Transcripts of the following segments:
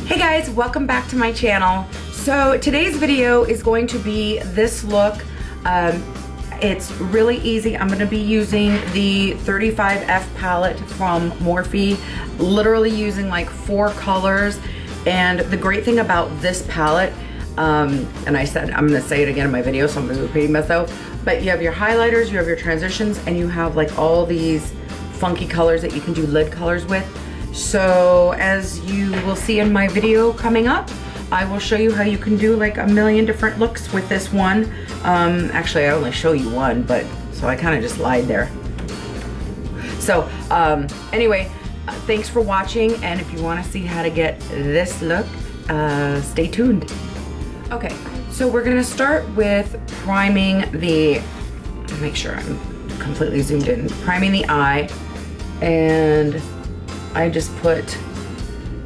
Hey guys, welcome back to my channel. So today's video is going to be this look. It's really easy. I'm going to be using the 35F palette from Morphe, literally using like 4 colors. And the great thing about this palette, and I said, I'm going to say it again in my video, so I'm going to be repeating myself, but you have your highlighters, you have your transitions, and you have like all these funky colors that you can do lid colors with. So as you will see in my video coming up, I will show you how you can do like a million different looks with this one. Actually, I only show you one, but so I kind of just lied there. So anyway, thanks for watching, and if you want to see how to get this look, stay tuned. Okay, so we're gonna start with priming the, make sure I'm completely zoomed in, priming the eye, and I just put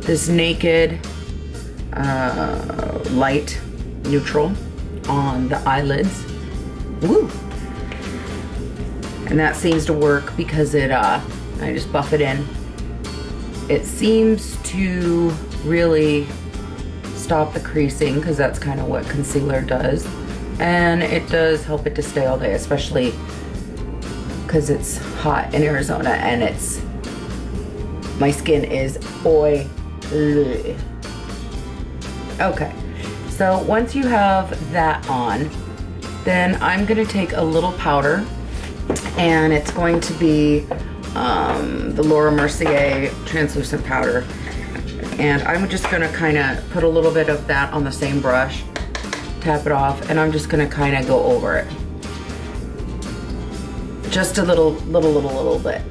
this Naked light neutral on the eyelids. Woo! And that seems to work because it, I just buff it in. It seems to really stop the creasing because that's kind of what concealer does. And it does help it to stay all day, especially because it's hot in Arizona and it's, my skin is oily. Okay, so once you have that on, then I'm gonna take a little powder, and it's going to be the Laura Mercier translucent powder. And I'm just gonna kind of put a little bit of that on the same brush, tap it off, and I'm just gonna kind of go over it. Just a little bit.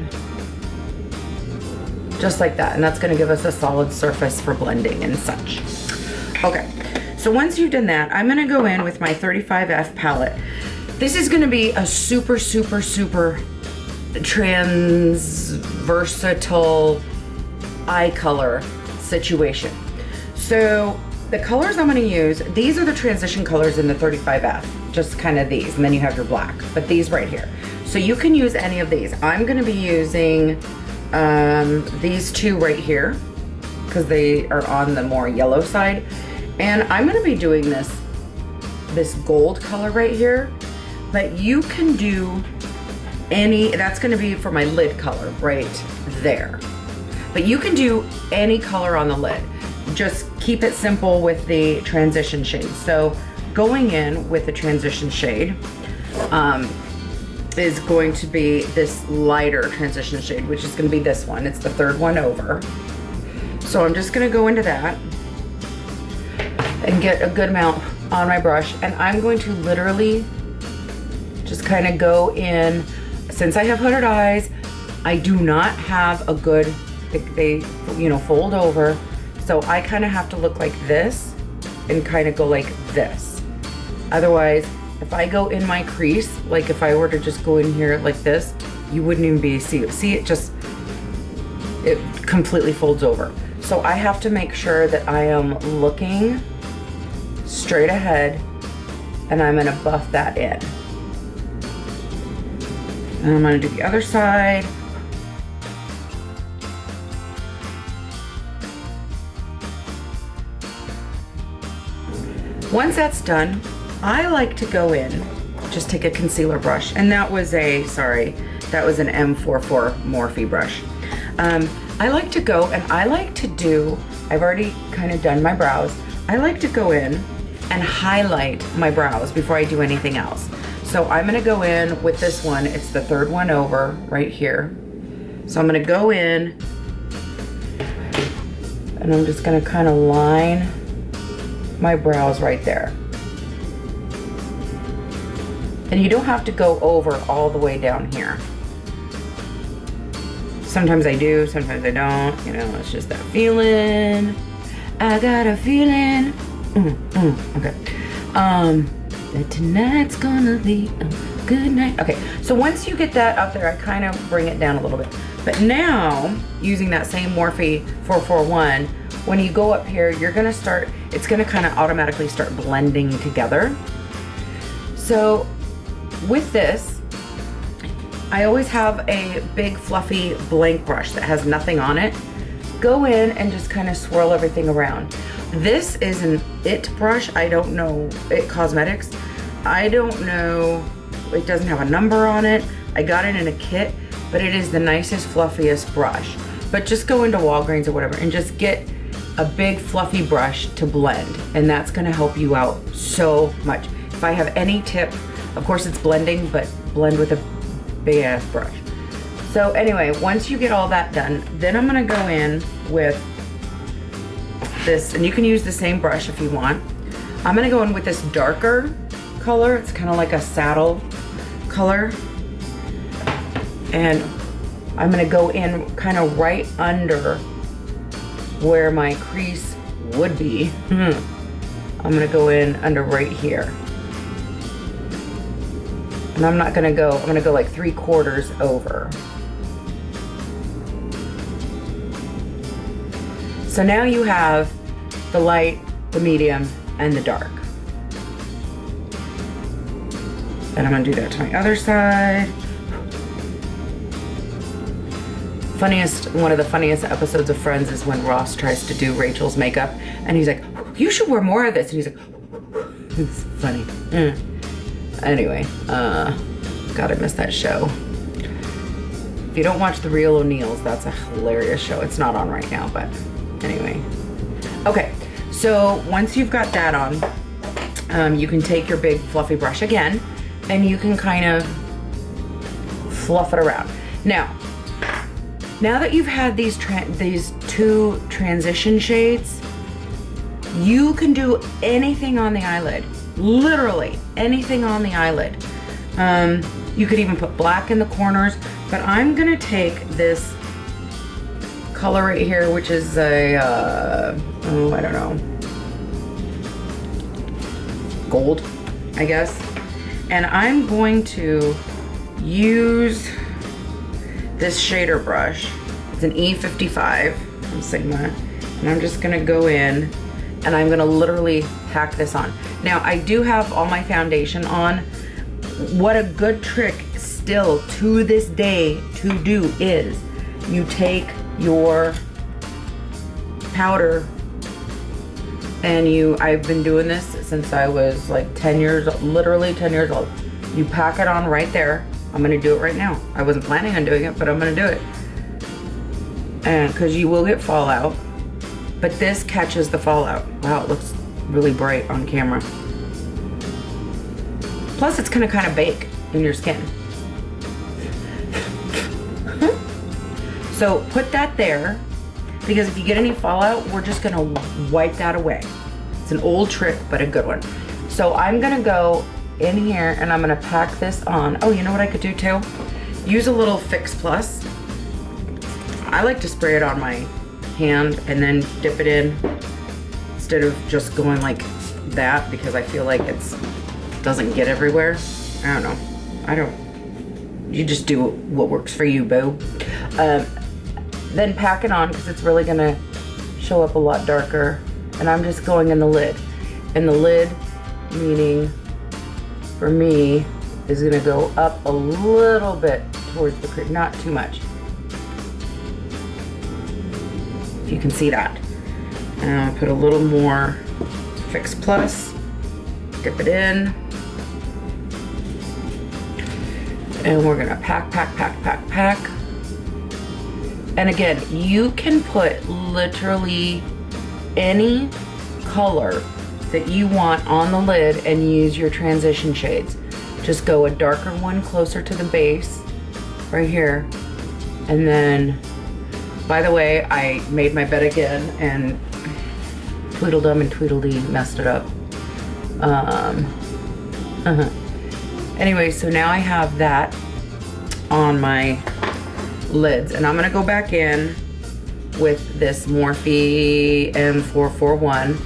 Just like that, and that's gonna give us a solid surface for blending and such. Okay, so once you've done that, I'm gonna go in with my 35F palette. This is gonna be a super versatile eye color situation. So the colors I'm gonna use, these are the transition colors in the 35F, just kind of these, and then you have your black, but these right here. So you can use any of these. I'm gonna be using these two right here because they are on the more yellow side, and I'm going to be doing this gold color right here, but you can do any, that's going to be for my lid color right there, but you can do any color on the lid. Just keep it simple with the transition shade. So going in with the transition shade is going to be this lighter transition shade, which is going to be this one. It's the third one over. So I'm just going to go into that and get a good amount on my brush, and I'm going to literally just kind of go in. Since I have hooded eyes, I do not have a good, they you know, fold over, so I kind of have to look like this and kind of go like this. Otherwise, if I go in my crease, like if I were to just go in here like this, you wouldn't even be see it just, it completely folds over. So I have to make sure that I am looking straight ahead, and I'm gonna buff that in. And I'm gonna do the other side. Once that's done, I like to go in, just take a concealer brush, and that was a, sorry, that was an M44 Morphe brush. I like to go and I like to do, I've already kind of done my brows, I like to go in and highlight my brows before I do anything else. So I'm gonna go in with this one, it's the third one over right here. So I'm gonna go in and I'm just gonna kind of line my brows right there. And you don't have to go over all the way down here. Sometimes I do, sometimes I don't. You know, it's just that feeling. I got a feeling. Okay. That tonight's gonna be a good night. Okay, so once you get that up there, I kind of bring it down a little bit. But now, using that same Morphe 441, when you go up here, you're gonna start, it's gonna kind of automatically start blending together. So with this, I always have a big fluffy blank brush that has nothing on it, go in and just kind of swirl everything around. This is an It brush. I don't know, It Cosmetics. I don't know, it doesn't have a number on it. I got it in a kit, but it is the nicest, fluffiest brush. But just go into Walgreens or whatever and just get a big fluffy brush to blend, and that's gonna help you out so much. If I have any tip, of course it's blending, but blend with a big ass brush. So anyway, once you get all that done, then I'm gonna go in with this, and you can use the same brush if you want. I'm gonna go in with this darker color. It's kind of like a saddle color. And I'm gonna go in kind of right under where my crease would be. I'm gonna go in under right here. And I'm gonna go like 3/4 over. So now you have the light, the medium, and the dark. And I'm gonna do that to my other side. One of the funniest episodes of Friends is when Ross tries to do Rachel's makeup and he's like, you should wear more of this. And he's like, it's funny. Anyway, God, I missed that show. If you don't watch The Real O'Neills, that's a hilarious show. It's not on right now, but anyway. Okay, so once you've got that on, you can take your big fluffy brush again and you can kind of fluff it around. Now that you've had these two transition shades, you can do anything on the eyelid. Literally anything on the eyelid. You could even put black in the corners, but I'm gonna take this color right here, which is a, oh, I don't know, gold, I guess. And I'm going to use this shader brush. It's an E55 from Sigma, and I'm just gonna go in and I'm gonna literally pack this on. Now I do have all my foundation on. What a good trick still to this day to do is you take your powder and I've been doing this since I was like 10 years, literally 10 years old. You pack it on right there. I'm gonna do it right now. I wasn't planning on doing it, but I'm gonna do it. And because you will get fallout, but this catches the fallout. Wow, it looks really bright on camera. Plus it's gonna kind of bake in your skin. So put that there, because if you get any fallout, we're just gonna wipe that away. It's an old trick, but a good one. So I'm gonna go in here and I'm gonna pack this on. Oh, you know what I could do too? Use a little Fix Plus. I like to spray it on my hand and then dip it in instead of just going like that, because I feel like it doesn't get everywhere. I don't know. You just do what works for you, boo. Then pack it on because it's really gonna show up a lot darker. And I'm just going in the lid. And the lid, meaning for me, is gonna go up a little bit towards the crease, not too much. If you can see that. And I'll put a little more Fix Plus, dip it in. And we're gonna pack, pack, pack, pack, pack. And again, you can put literally any color that you want on the lid and use your transition shades. Just go a darker one closer to the base, right here. And then, by the way, I made my bed again and Tweedledum and Tweedledee messed it up. Anyway, so now I have that on my lids, and I'm gonna go back in with this Morphe M441,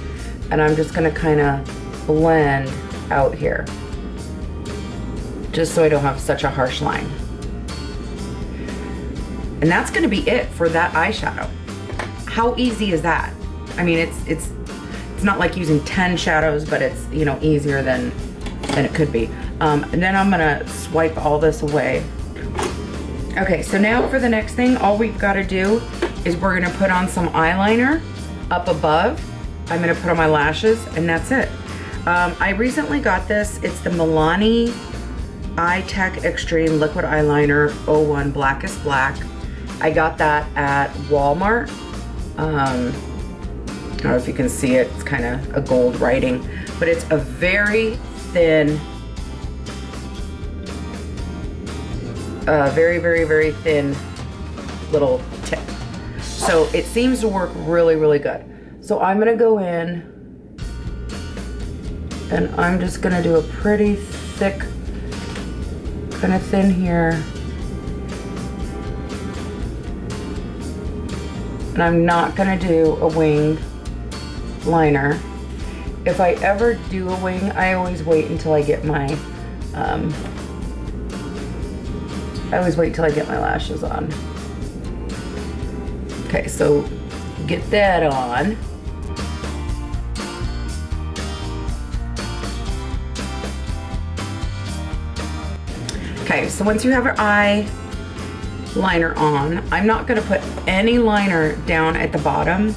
and I'm just gonna kind of blend out here, just so I don't have such a harsh line. And that's gonna be it for that eyeshadow. How easy is that? I mean, it's not like using 10 shadows, but it's, you know, easier than it could be. And then I'm gonna swipe all this away. Okay, so now for the next thing, all we've gotta do is we're gonna put on some eyeliner up above. I'm gonna put on my lashes, and that's it. I recently got this. It's the Milani Eye Tech Extreme Liquid Eyeliner 01 Blackest Black. I got that at Walmart. I don't know if you can see it. It's kind of a gold writing, but it's a very thin, very thin little tip. So it seems to work really, really good. So I'm gonna go in and I'm just gonna do a pretty thick, kind of thin here. And I'm not gonna do a wing liner. If I ever do a wing, I always wait until I get my, lashes on. Okay, so get that on. Okay, so once you have your eye liner on, I'm not gonna put any liner down at the bottom.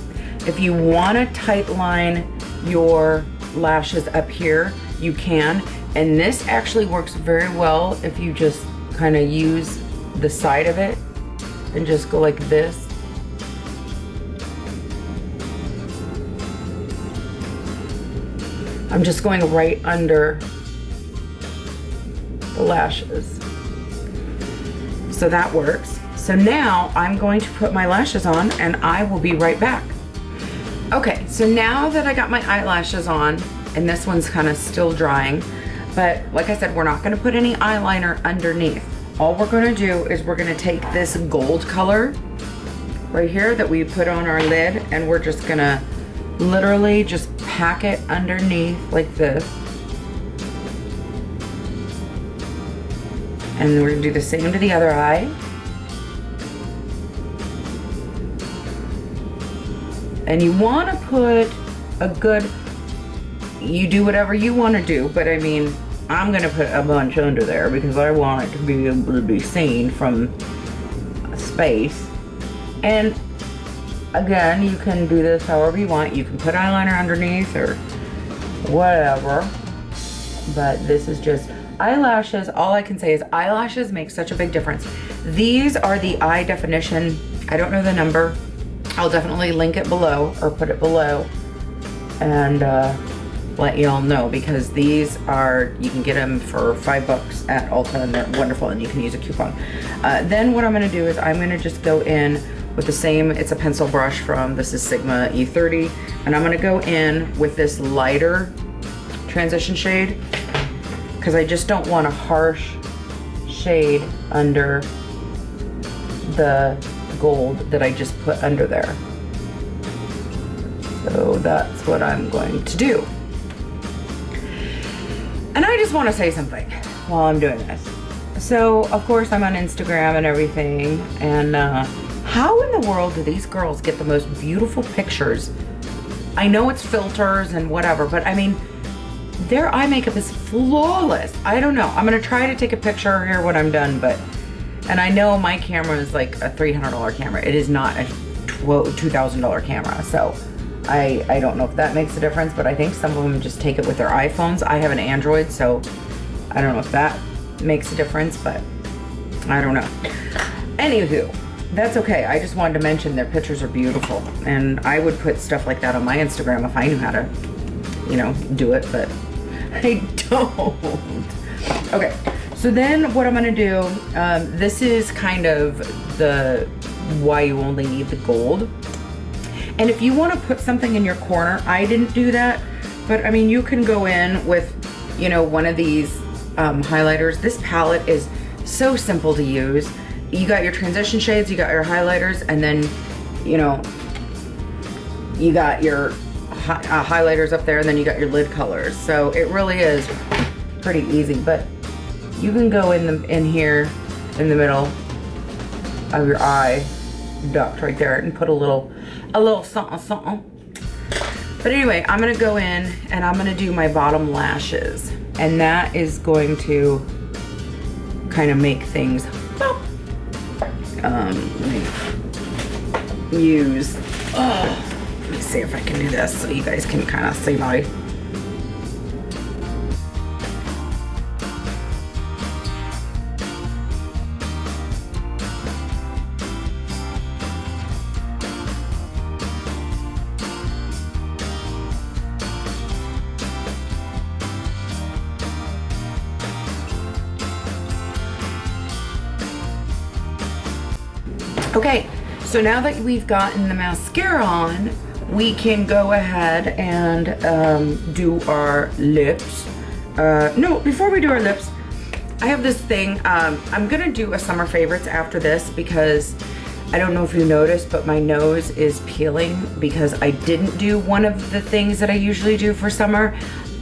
If you wanna tight line your lashes up here, you can. And this actually works very well if you just kind of use the side of it and just go like this. I'm just going right under the lashes. So that works. So now I'm going to put my lashes on and I will be right back. Okay, so now that I got my eyelashes on, and this one's kind of still drying, but like I said, we're not gonna put any eyeliner underneath. All we're gonna do is we're gonna take this gold color right here that we put on our lid, and we're just gonna literally just pack it underneath like this. And we're gonna do the same to the other eye. And you wanna put a good, you do whatever you wanna do, but I mean, I'm gonna put a bunch under there because I want it to be able to be seen from space. And again, you can do this however you want. You can put eyeliner underneath or whatever, but this is just eyelashes. All I can say is eyelashes make such a big difference. These are the eye definition. I don't know the number. I'll definitely link it below or put it below and let y'all know, because these are, you can get them for $5 at Ulta and they're wonderful, and you can use a coupon. Then what I'm gonna do is I'm gonna just go in with the same, it's a pencil brush from, this is Sigma E30, and I'm gonna go in with this lighter transition shade because I just don't want a harsh shade under the gold that I just put under there. So that's what I'm going to do. And I just want to say something while I'm doing this. So of course I'm on Instagram and everything, and how in the world do these girls get the most beautiful pictures? I know it's filters and whatever, but I mean, their eye makeup is flawless. I don't know. I'm gonna try to take a picture here when I'm done, but, and I know my camera is like a $300 camera. It is not a $2,000 camera. So I don't know if that makes a difference, but I think some of them just take it with their iPhones. I have an Android, so I don't know if that makes a difference, but I don't know. Anywho, that's okay. I just wanted to mention their pictures are beautiful, and I would put stuff like that on my Instagram if I knew how to, you know, do it, but I don't. Okay, so then what I'm gonna do, this is kind of the why you only need the gold. And if you want to put something in your corner, I didn't do that, but I mean, you can go in with, you know, one of these highlighters. This palette is so simple to use. You got your transition shades, you got your highlighters, and then, you know, you got your highlighters up there, and then you got your lid colors. So it really is pretty easy, but you can go in here in the middle of your eye duct right there and put a little something something. But anyway, I'm gonna go in and I'm gonna do my bottom lashes, and that is going to kind of make things pop. Let me use. Let me see if I can do this so you guys can kind of see my. Okay, so now that we've gotten the mascara on, we can go ahead and do our lips. No, before we do our lips, I have this thing. I'm gonna do a summer favorites after this because I don't know if you noticed, but my nose is peeling because I didn't do one of the things that I usually do for summer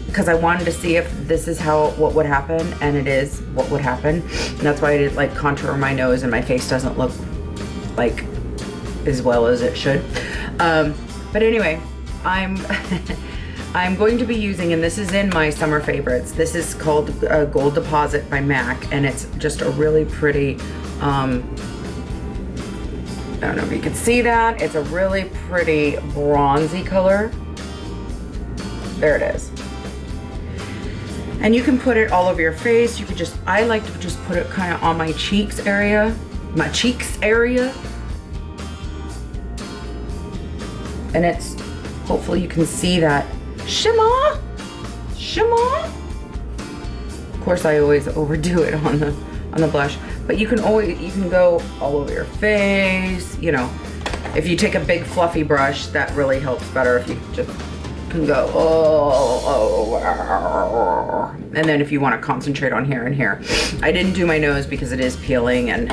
because I wanted to see if this is what would happen, and it is what would happen. And that's why I did like contour my nose and my face doesn't look like as well as it should. But anyway, I'm I'm going to be using, and this is in my summer favorites, this is called Gold Deposit by MAC, and it's just a really pretty, I don't know if you can see that, it's a really pretty bronzy color. There it is. And you can put it all over your face. You could just, I like to just put it kind of on my cheeks area. And it's, hopefully you can see that shimmer. Of course I always overdo it on the blush, but you can go all over your face, you know. If you take a big fluffy brush, that really helps better if you just can go, and then if you want to concentrate on here and here. I didn't do my nose because it is peeling, and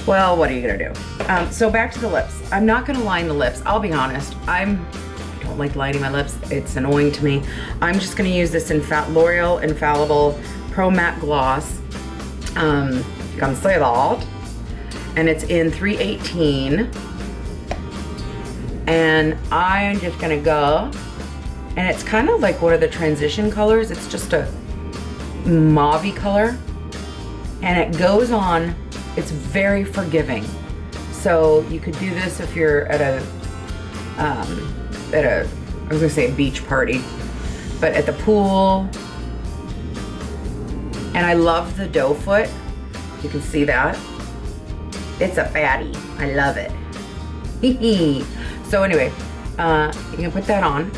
well, what are you gonna do? So back to the lips. I'm not gonna line the lips. I'll be honest. I don't like lining my lips. It's annoying to me. I'm just gonna use this L'Oreal Infallible Pro Matte Gloss. You can say that. And it's in 318. And I'm just gonna go. And it's kind of like one of the transition colors. It's just a mauve-y color. And it goes on. It's very forgiving. So you could do this if you're at a, I was gonna say a beach party, but at the pool. And I love the doe foot. You can see that. It's a baddie. I love it. So anyway, you can put that on.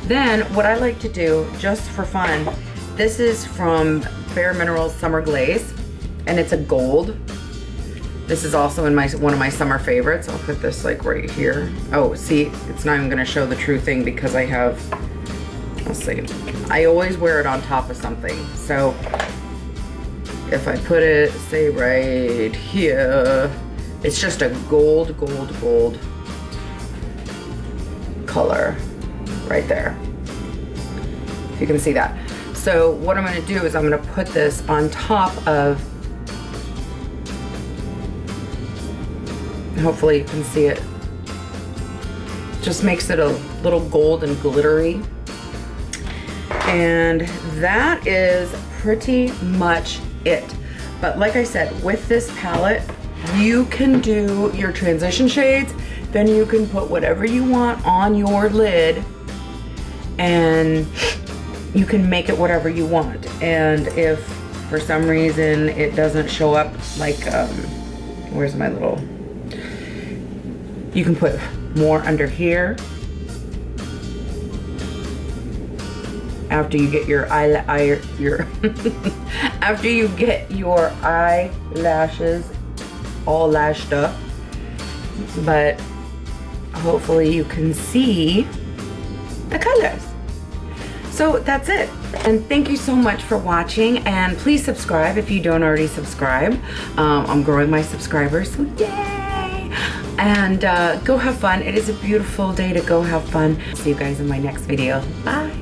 Then what I like to do, just for fun, this is from Bare Minerals Summer Glaze, and it's a gold. This is also in one of my summer favorites. I'll put this like right here. Oh, see, it's not even gonna show the true thing because I have, let's see. I always wear it on top of something. So if I put it, say right here, it's just a gold color right there. If you can see that. So what I'm gonna do is I'm gonna put this on top of, hopefully you can see it. Just makes it a little gold and glittery. And that is pretty much it. But like I said, with this palette, you can do your transition shades, then you can put whatever you want on your lid, and you can make it whatever you want. And if for some reason it doesn't show up, like, where's my little, you can put more under here after you get your after you get your eyelashes all lashed up. But hopefully you can see the colors. So that's it. And thank you so much for watching, and please subscribe if you don't already subscribe. I'm growing my subscribers, so yay! And go have fun. It is a beautiful day to go have fun. See you guys in my next video. Bye.